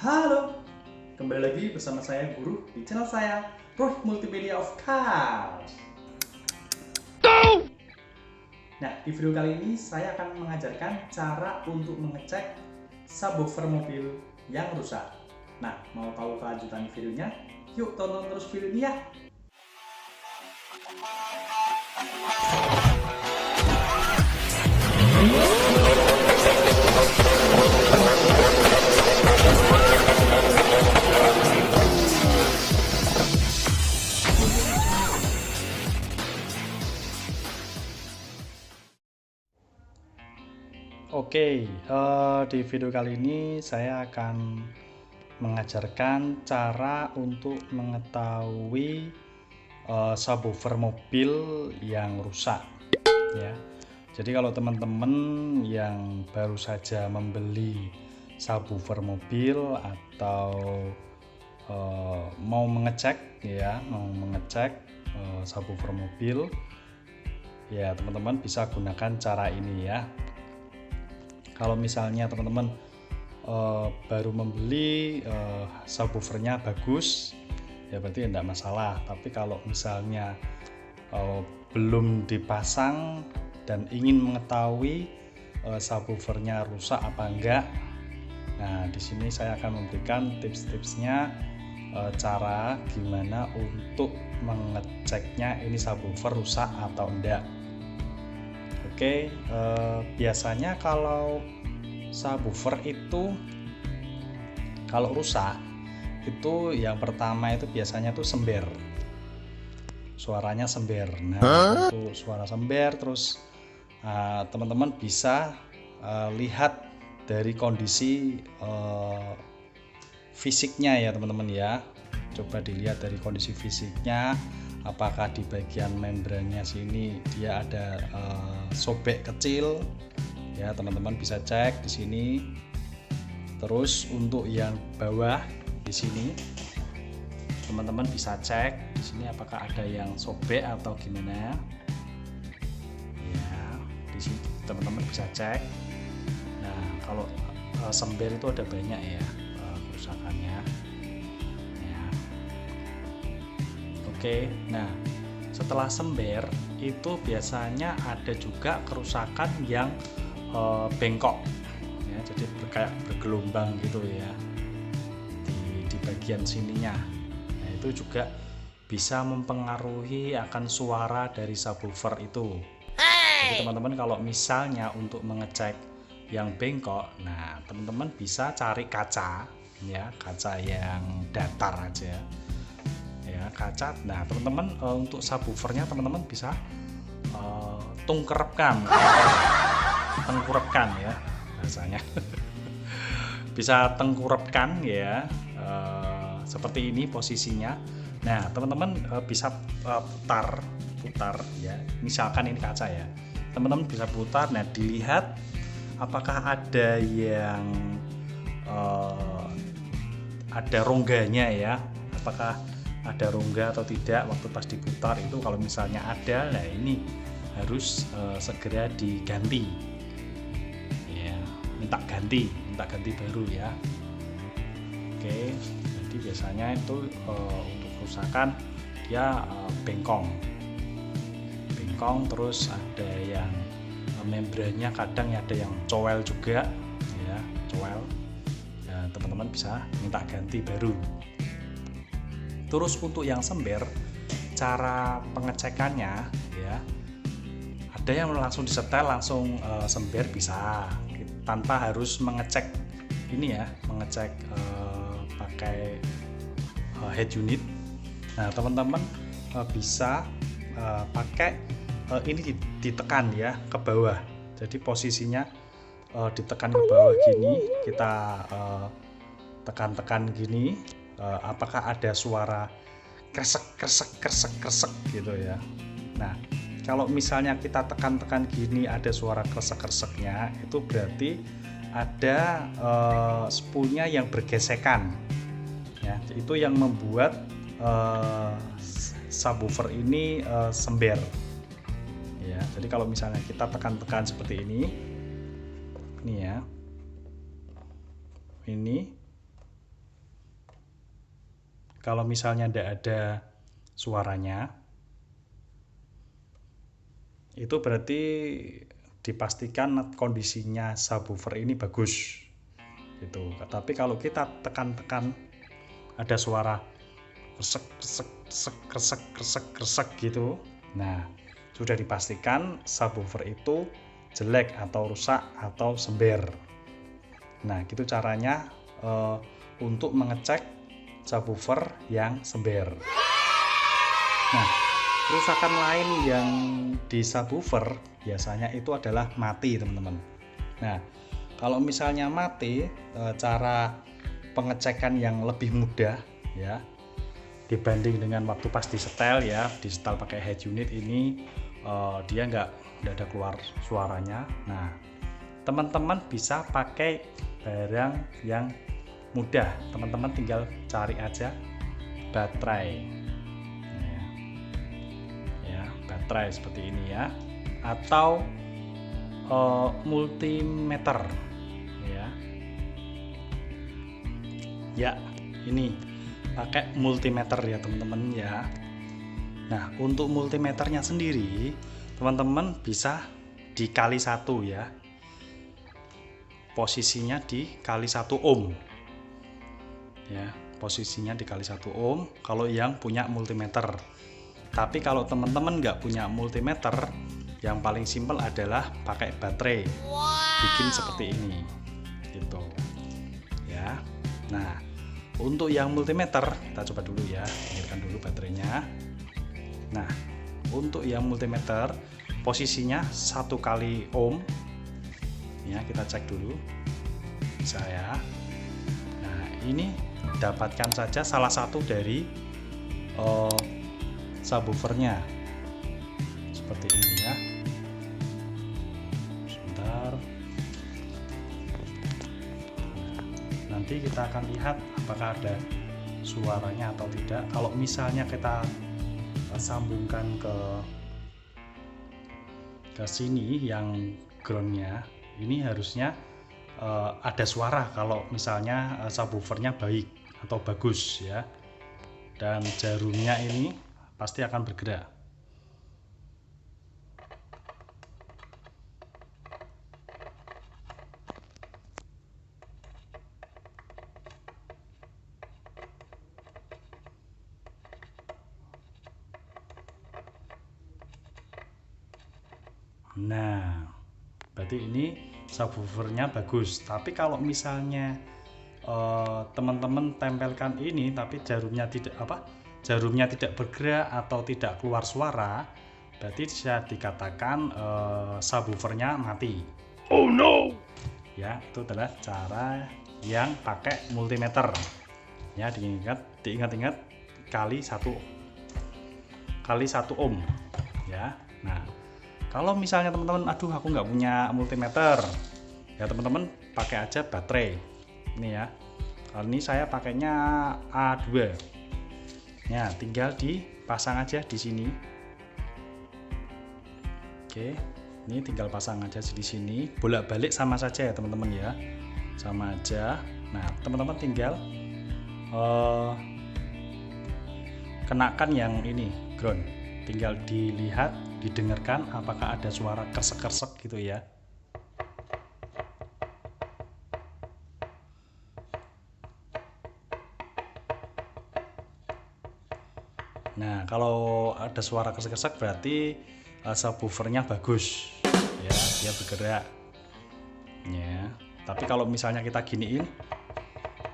Halo, kembali lagi bersama saya Guru di channel saya Roh Multimedia of Cars. Nah, di video kali ini saya akan mengajarkan cara untuk mengecek subwoofer mobil yang rusak. Nah, mau tahu kelanjutan videonya? Yuk tonton terus video ini ya. Oke, di video kali ini saya akan mengajarkan cara untuk mengetahui subwoofer mobil yang rusak ya. Jadi kalau teman-teman yang baru saja membeli subwoofer mobil atau mau mengecek subwoofer mobil ya, teman-teman bisa gunakan cara ini ya. Kalau misalnya teman-teman baru membeli subwoofernya bagus ya, berarti tidak masalah. Tapi kalau misalnya belum dipasang dan ingin mengetahui subwoofernya rusak apa enggak, nah di sini saya akan memberikan tips-tipsnya, cara gimana untuk mengeceknya ini subwoofer rusak atau enggak. Oke, biasanya kalau subwoofer itu kalau rusak itu yang pertama itu biasanya tuh sember, suaranya sember. Nah, itu suara sember. Terus teman-teman bisa lihat dari kondisi fisiknya ya teman-teman ya. Coba dilihat dari kondisi fisiknya, apakah di bagian membrannya sini dia ada sobek kecil ya, teman-teman bisa cek di sini. Terus untuk yang bawah di sini teman-teman bisa cek di sini apakah ada yang sobek atau gimana ya, di sini teman-teman bisa cek. Nah, kalau sember itu ada banyak ya kerusakannya ya. Oke, nah setelah sember itu biasanya ada juga kerusakan yang bengkok ya, jadi kayak bergelombang gitu ya di bagian sininya. Nah, itu juga bisa mempengaruhi akan suara dari subwoofer itu. Jadi teman-teman kalau misalnya untuk mengecek yang bengkok, nah teman-teman bisa cari kaca ya, kaca yang datar aja ya, kaca. Nah teman-teman untuk subwoofernya teman-teman bisa tengkurapkan ya bahasanya. Bisa tengkurapkan ya, seperti ini posisinya. Nah teman-teman bisa putar ya, misalkan ini kaca ya, teman-teman bisa putar. Nah dilihat apakah ada yang ada rongganya ya, apakah ada rongga atau tidak waktu pas diputar itu. Kalau misalnya ada, nah ini harus segera diganti ya, minta ganti baru ya. Oke, jadi biasanya itu untuk kerusakan dia bengkong, terus ada yang membrannya kadang ada yang cowel juga ya, ya, teman-teman bisa minta ganti baru. Terus untuk yang sember, cara pengecekannya ya, ada yang langsung disetel langsung sember bisa, tanpa harus mengecek ini ya, mengecek pakai head unit. Nah teman-teman bisa pakai ini ditekan ya ke bawah, jadi posisinya ditekan ke bawah gini, kita tekan gini, apakah ada suara kresek gitu ya. Nah kalau misalnya kita tekan gini ada suara kresek-kreseknya, itu berarti ada spoolnya yang bergesekan ya, itu yang membuat subwoofer ini sember ya. Jadi kalau misalnya kita tekan seperti ini ya, ini kalau misalnya tidak ada suaranya, itu berarti dipastikan kondisinya subwoofer ini bagus gitu. Tapi kalau kita tekan-tekan ada suara kresek kresek kresek kresek kresek kresek gitu, nah sudah dipastikan subwoofer itu jelek atau rusak atau sember. Nah gitu caranya untuk mengecek subwoofer yang sember. Nah kerusakan lain yang di subwoofer biasanya itu adalah mati, teman-teman. Nah kalau misalnya mati, cara pengecekan yang lebih mudah ya dibanding dengan waktu pas disetel ya, disetel pakai head unit ini dia nggak ada keluar suaranya. Nah teman-teman bisa pakai barang yang mudah, teman-teman tinggal cari aja baterai ya, baterai seperti ini ya, atau multimeter ya ini pakai multimeter ya teman-teman ya. Nah untuk multimeternya sendiri teman-teman bisa dikali 1 ya, posisinya dikali 1 ohm ya, posisinya dikali 1 ohm kalau yang punya multimeter. Tapi kalau teman-teman nggak punya multimeter, yang paling simpel adalah pakai baterai. Bikin seperti ini gitu ya. Nah untuk yang multimeter kita coba dulu ya, nyalakan dulu baterainya. Nah untuk yang multimeter posisinya 1 kali ohm ya, kita cek dulu bisa ya. Nah ini dapatkan saja salah satu dari subwoofernya seperti ini ya. Sebentar, nanti kita akan lihat apakah ada suaranya atau tidak. Kalau misalnya kita sambungkan ke sini yang groundnya, ini harusnya ada suara kalau misalnya subwoofernya baik atau bagus ya, dan jarumnya ini pasti akan bergerak. Nah berarti ini subwoofernya bagus. Tapi kalau misalnya teman-teman tempelkan ini tapi jarumnya tidak bergerak atau tidak keluar suara, berarti bisa dikatakan subwoofernya mati. Oh no ya. Itu adalah cara yang pakai multimeter ya. Diingat-ingat kali 1 ohm ya. Nah kalau misalnya teman-teman aduh aku nggak punya multimeter ya, teman-teman pakai aja baterai ini ya. Kali ini saya pakainya A2 ya, tinggal dipasang aja di sini. Oke, ini tinggal pasang aja di sini, bolak-balik sama saja ya teman-teman ya, sama aja. Nah teman-teman tinggal kenakan yang ini ground, tinggal dilihat, didengarkan apakah ada suara kresek-kresek gitu ya. Nah kalau ada suara kresek-kresek berarti subwoofernya bagus ya, dia bergerak ya. Tapi kalau misalnya kita giniin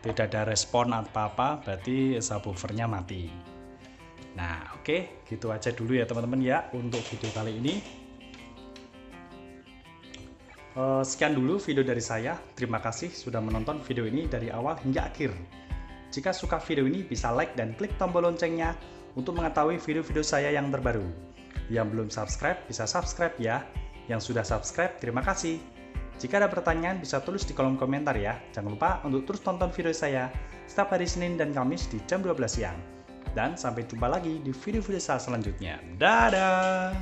tidak ada respon apa-apa, berarti subwoofernya mati. Nah oke, gitu aja dulu ya teman-teman ya untuk video kali ini. Sekian dulu video dari saya. Terima kasih sudah menonton video ini dari awal hingga akhir. Jika suka video ini bisa like dan klik tombol loncengnya untuk mengetahui video-video saya yang terbaru. Yang belum subscribe bisa subscribe ya. Yang sudah subscribe terima kasih. Jika ada pertanyaan bisa tulis di kolom komentar ya. Jangan lupa untuk terus tonton video saya setiap hari Senin dan Kamis di jam 12 siang. Dan sampai jumpa lagi di video-video saya selanjutnya. Dadah!